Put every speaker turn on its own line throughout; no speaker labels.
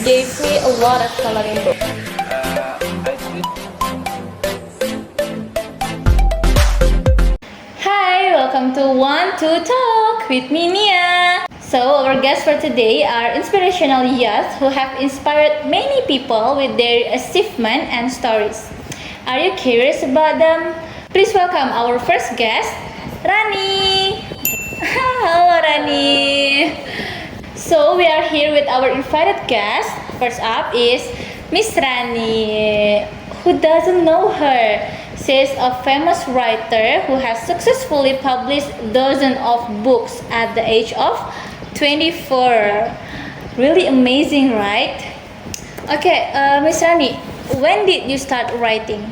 gave me a lot of coloring books. Hi, welcome to Want to Talk with me, Nia. So, our guests for today are inspirational youths who have inspired many people with their achievement and stories. Are you curious about them? Please welcome our first guest, Rani. Hello, Rani. So, we are here with our invited guest. First up is Miss Rani. Who doesn't know her? She's a famous writer who has successfully published dozens of books at the age of 24. Really amazing, right? Okay, Miss Rani, when did you start writing?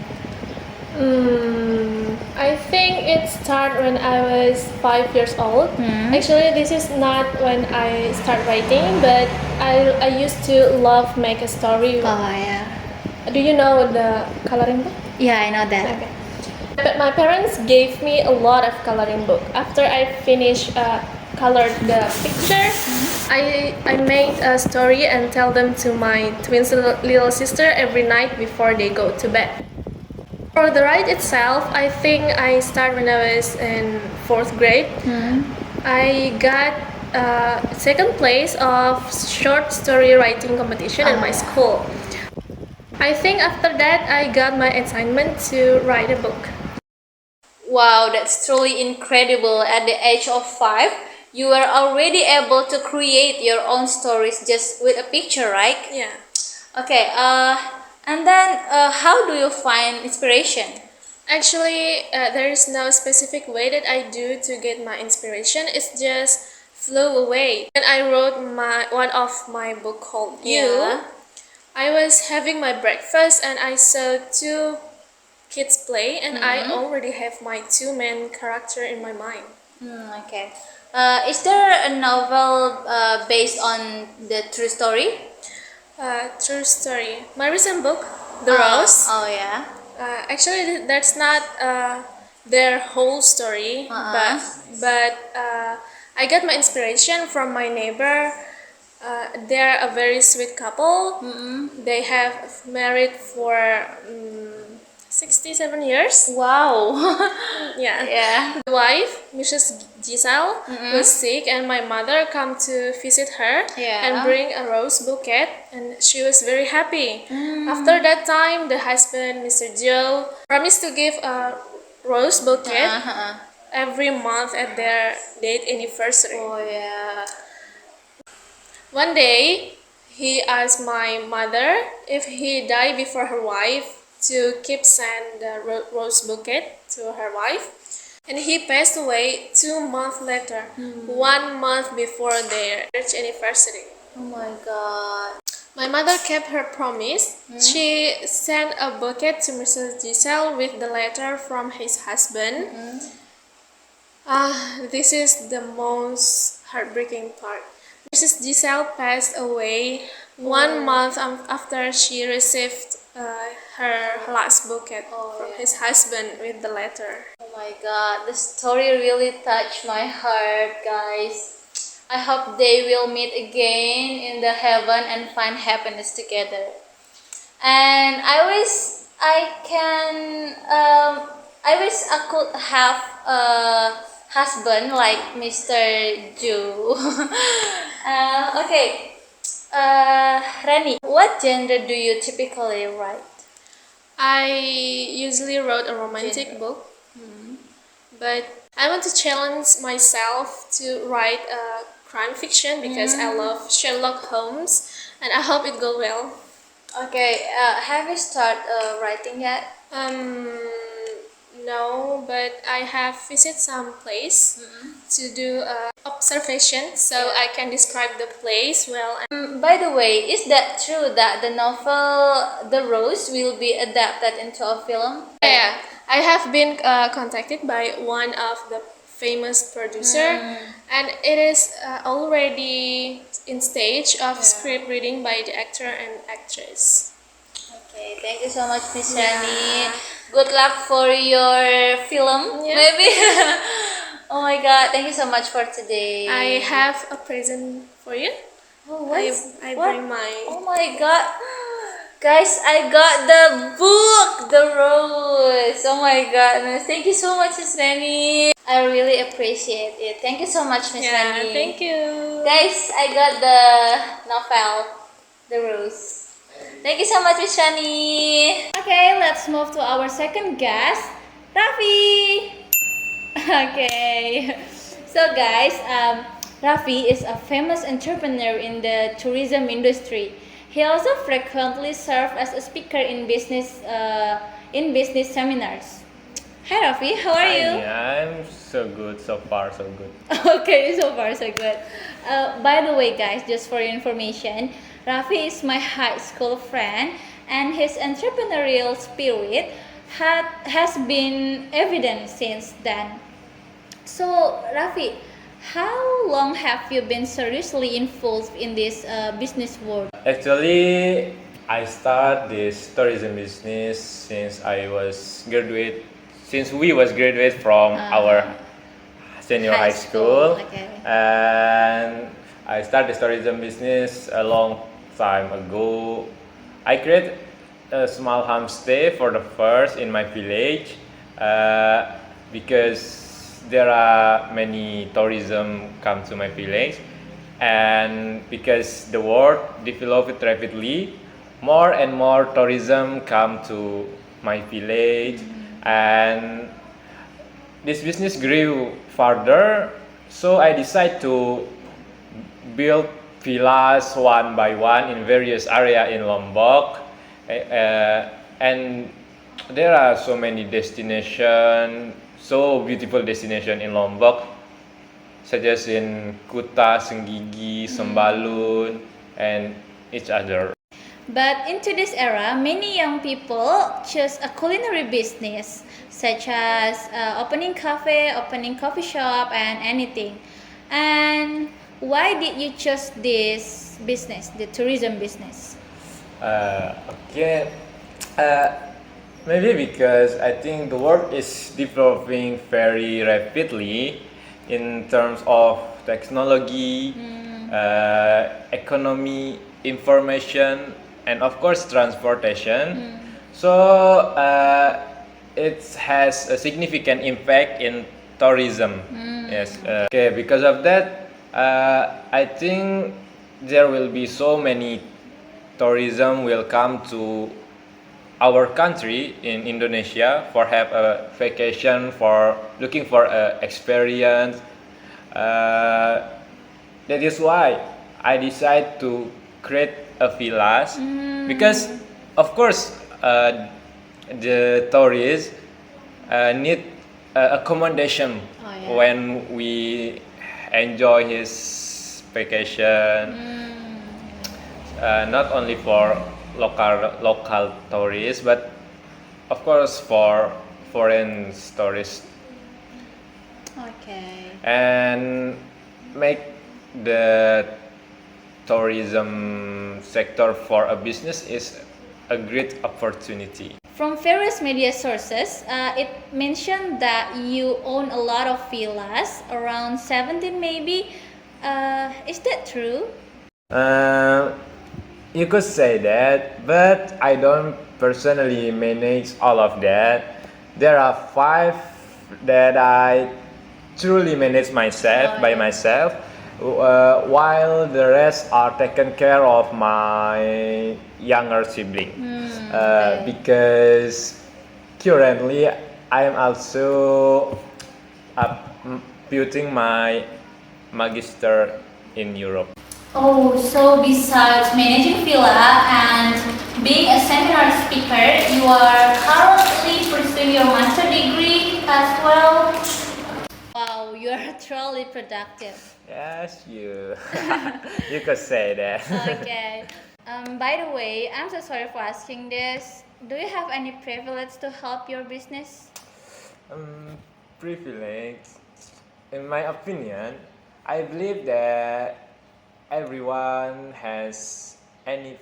I think it started when I was 5 years old. Actually, this is not when I start writing, but I used to love make a story.
Oh, yeah.
Do you know the coloring book?
Yeah, I know that.
Okay. But my parents gave me a lot of coloring book. After I finished colored the picture, I made a story and tell them to my twin little sister every night before they go to bed. For the write itself, I think I started when I was in 4th grade. I got second place of short story writing competition in my school. I think after that I got my assignment to write a book.
Wow, that's truly incredible. At the age of 5, you were already able to create your own stories just with a picture, right?
Yeah.
Okay, and then how do you find inspiration?
Actually, there is no specific way that I do to get my inspiration. It's just flew away. When I wrote one of my book called You,
Yeah.
I was having my breakfast and I saw 2 kids play, and I already have my 2 main character in my mind.
Okay. Is there a novel based on the true story?
True story. My recent book, The Rose.
Oh, yeah.
Actually, that's not their whole story, but I got my inspiration from my neighbor. They're a very sweet couple. They have married for 67 years.
Wow.
Yeah.
Yeah.
The wife, Mrs. Giselle, was sick, and my mother come to visit her and bring a rose bouquet, and she was very happy. After that time, the husband, Mr. Joe, promised to give a rose bouquet every month at their date anniversary.
Oh, yeah.
One day, he asked my mother if he died before her wife to keep send the rose bouquet to her wife. And he passed away 2 months later, 1 month before their church anniversary.
Oh my God.
My mother kept her promise. She sent a bouquet to Mrs. Giselle with the letter from his husband. This is the most heartbreaking part. Mrs. Giselle passed away 1 month after she received her last bouquet from his husband with the letter.
Oh my God, the story really touched my heart, guys. I hope they will meet again in the heaven and find happiness together. And I wish I could have a husband like Mr. Ju. Okay, Rani, what genre do you typically write?
I usually wrote a romantic book, but I want to challenge myself to write a crime fiction because I love Sherlock Holmes, and I hope it goes well.
Okay, have you started writing yet?
No, but I have visited some place to do observation, so I can describe the place well.
By the way, is that true that the novel The Rose will be adapted into a film?
Yeah, I have been contacted by one of the famous producer, and it is already in stage of script reading by the actor and actress.
Okay, thank you so much, Miss Rani. Good luck for your film, maybe. Oh my God, thank you so much for today.
I have a present for you.
Oh, what's
I
what?
bring my
Oh my god. Guys, I got the book, The Rose. Oh my goodness. Thank you so much, Miss Rani. I really appreciate it. Thank you so much, Miss
yeah.
Rani.
Thank you.
Guys, I got the novel, The Rose. Thank you so much, Miss Rani. Okay, let's move to our second guest, Rafi. Okay. So guys, Rafi is a famous entrepreneur in the tourism industry. He also frequently serves as a speaker in business seminars. Hi Rafi, how are
Hi,
you?
Nia. I'm so good. So far, so good.
Okay, so far so good. By the way, guys, just for your information, Rafi is my high school friend, and his entrepreneurial spirit has been evident since then. So, Rafi, how long have you been seriously involved in this business world?
Actually, I start this tourism business since we was graduate from our senior
High
high school,
school, okay.
and I started this tourism business a long time ago. I create a small homestay for the first in my village because there are many tourism come to my village, and because the world developed rapidly, more and more tourism come to my village, and this business grew further. So I decided to build villas one by one in various area in Lombok, and there are so many destination, so beautiful destination in Lombok, such as in Kuta, Senggigi, Sembalun, and each other.
But in today's era, many young people choose a culinary business, such as opening cafe, opening coffee shop, and anything. And why did you choose this business, the tourism business?
Okay, uh, maybe because I think the world is developing very rapidly in terms of technology, economy, information, and of course transportation. So it has a significant impact in tourism. Yes. Okay. Because of that, I think there will be so many tourism will come to our country in Indonesia for have a vacation, for looking for a experience. Uh, that is why I decide to create a villas because of course the tourists need accommodation
Oh, yeah.
when we enjoy his vacation, not only for local tourists but of course for foreign tourists,
Okay.
and make the tourism sector for a business is a great opportunity.
From various media sources, it mentioned that you own a lot of villas, around 17 maybe. Is that true?
Uh, you could say that, but I don't personally manage all of that. There are 5 that I truly manage myself by myself, while the rest are taken care of my younger sibling.
Okay.
Because currently I am also putting my magister in Europe.
Oh, so besides managing villa and being a seminar speaker, you are currently pursuing your master degree as well. Wow, you are truly productive.
Yes, you. You could say that.
Okay. By the way, I'm so sorry for asking this. Do you have any privilege to help your business?
Privilege. In my opinion, I believe that everyone has any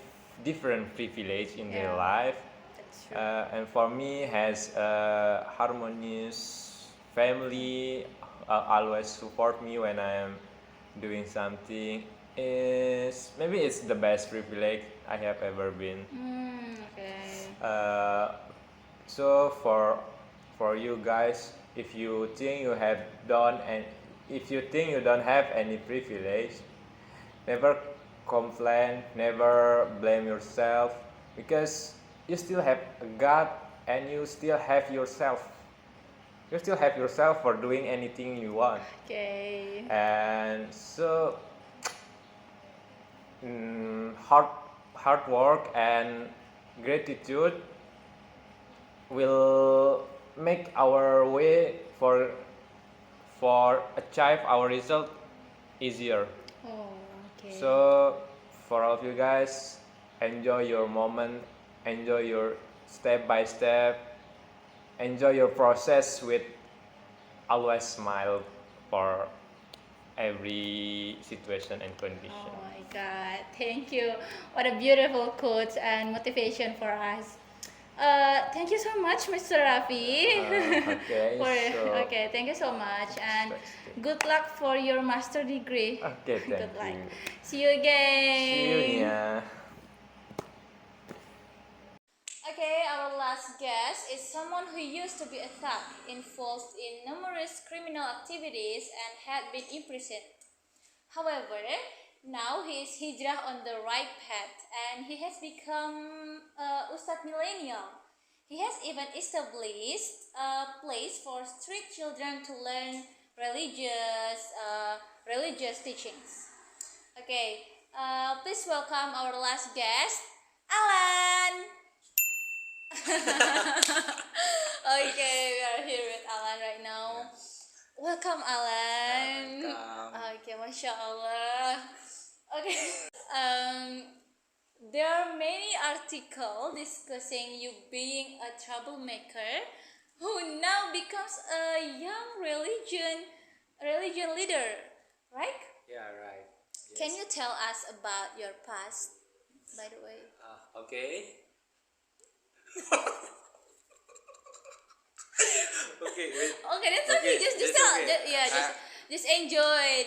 different privilege in their
Yeah.
life,
That's true.
and for me, has a harmonious family always support me when I am doing something, is maybe it's the best privilege I have ever been.
Okay.
So for you guys, if you think you have done and if you think you don't have any privilege, never complain, never blame yourself, because you still have a God and you still have yourself. You still have yourself for doing anything you want.
Okay.
And so hard work and gratitude will make our way for achieve our result easier.
Oh, okay.
So for all of you guys, enjoy your moment, enjoy your step by step, enjoy your process with always smile for every situation and condition.
Oh my God, thank you. What a beautiful quote and motivation for us. Thank you so much, Mr. Rafi.
Okay, so
Okay, thank you so much, and
Fantastic.
good luck for your master degree.
Okay, thank
Good luck.
you.
See you again.
See you, Nia.
Okay, our last guest is someone who used to be a thug, involved in numerous criminal activities, and had been imprisoned. However, now he is hijrah on the right path and he has become Ustad Millennial. He has even established a place for street children to learn religious teachings. Okay, please welcome our last guest, Alan. Okay, we are here with Alan right now. Welcome, Alan. Okay, Masya Allah. Okay. There are many articles discussing you being a troublemaker who now becomes a young religion leader, right?
Yeah, right.
Can you tell us about your past, by the way?
Okay. Okay, wait.
Okay, that's okay.
Okay,
Just
that's
tell.
okay.
Yeah, just enjoy.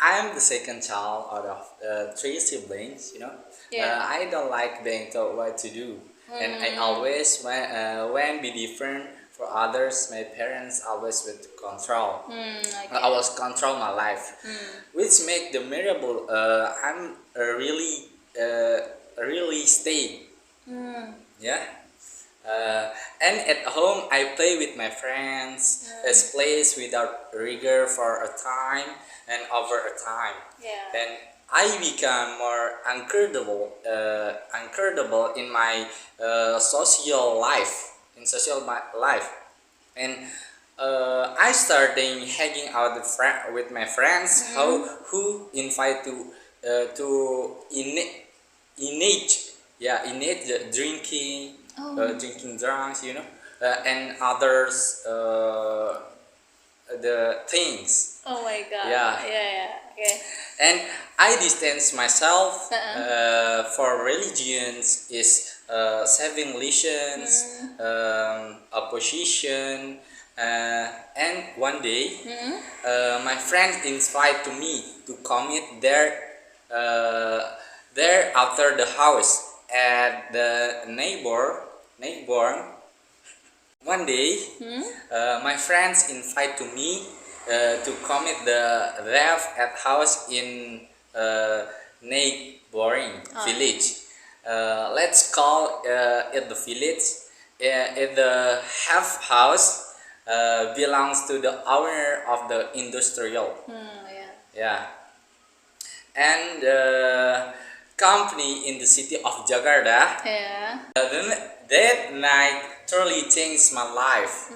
I'm the second child out of three siblings, you know.
Yeah.
I don't like being told what to do. And I always when be different for others, my parents always would control.
Okay.
I always control my life. Which make the miserable, I'm really stay. Yeah. And at home, I play with my friends, as plays without rigor for a time and over a time.
Yeah.
Then I become more uncomfortable in my social life, and I starting hanging out with my friends, who invite to innate the drinking drunks, you know, and others the things.
Oh my God.
Yeah.
Yeah. Okay.
And I distance myself for religions is saving license, opposition, and one day my friend invited to me to commit there after the house at the neighbor. One day, my friends invite to me to commit the theft at house in neighboring village. Let's call it the village. The half house belongs to the owner of the industrial.
Yeah.
Yeah, and company in the city of Jakarta.
Yeah.
That night truly changed my life.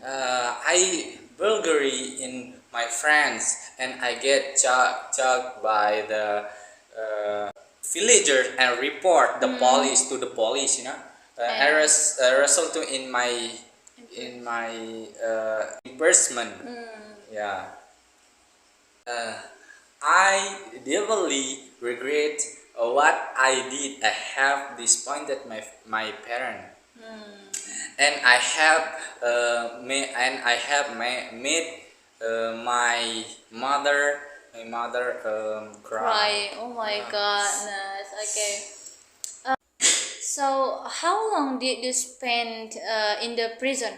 I burglary in my friends and I get chucked by the villagers and report the police to the police. You know, I result in my imprisonment. Yeah. I deeply regret what I did. I have disappointed my parent, and I have made my mother my mother cry.
Cry. Oh my goodness. Okay. So, how long did you spend in the prison?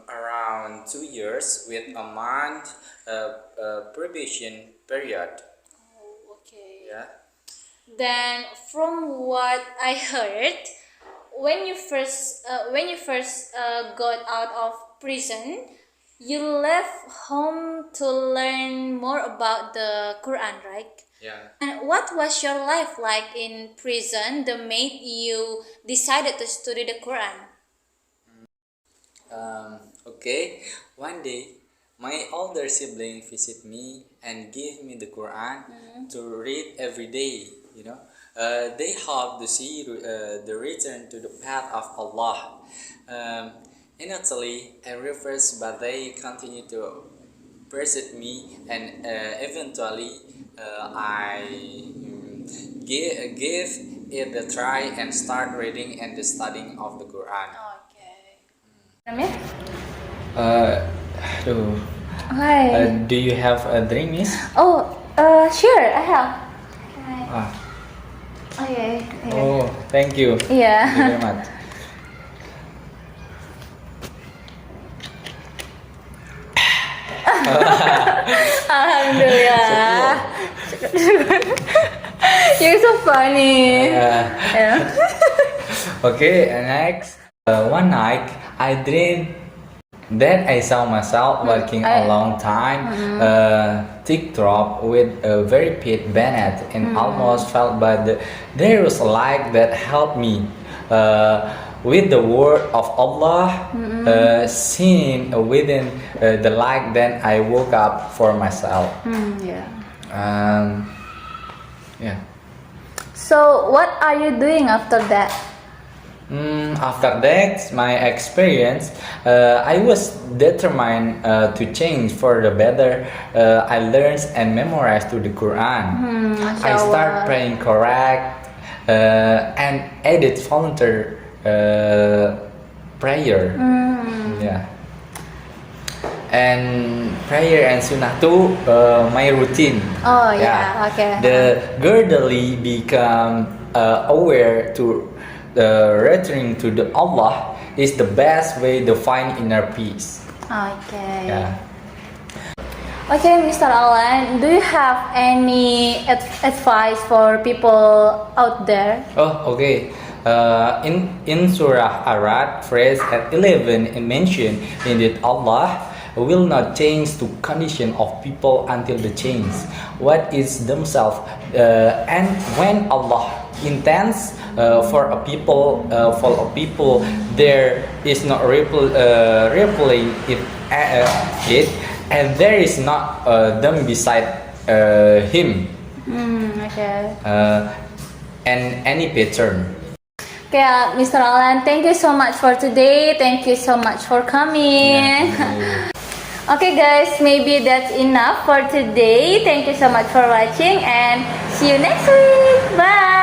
Around 2 years with a month probation period.
Oh, okay.
Yeah.
Then, from what I heard, when you first got out of prison, you left home to learn more about the Quran, right?
Yeah.
And what was your life like in prison that made you decided to study the Quran?
Okay. One day, my older sibling visit me and give me the Quran to read every day. They hope to see the return to the path of Allah. Initially, I refused, but they continue to persecute me, and eventually, I give it a try and start reading and the studying of the Quran.
Okay. Namanya?
Aduh.
Hi.
Do you have a drink, Miss?
Oh, sure, I have.
Ah.
Okay.
Oh, thank you.
Yeah.
Thank you very much.
Alhamdulillah. You're so funny. Yeah.
Okay, next. One night, I dreamed that I saw myself walking a long time, thick drop with a very pit bayonet, and almost felt by there was a light that helped me. With the word of Allah seen within the light, then I woke up for myself.
Yeah.
Yeah.
So, what are you doing after that?
After that, my experience, I was determined to change for the better. I learned and memorized to the Quran. I start praying correct and added volunteer prayer. Yeah. And prayer and sunnah too, my routine.
Oh yeah, okay.
The gradually become aware to returning to the Allah is the best way to find inner peace.
Okay.
Yeah.
Okay, Mr. Alan, do you have any advice for people out there?
Oh, okay. In Surah Arad, phrase at 11, it mentioned indeed Allah will not change the condition of people until they change what is themselves. And when Allah intends for a people, there is not replaying it, and there is not them beside him.
Okay.
And any pattern.
Okay, Mr. Alan, thank you so much for today. Thank you so much for coming. Okay, guys, maybe that's enough for today. Thank you so much for watching and see you next week. Bye.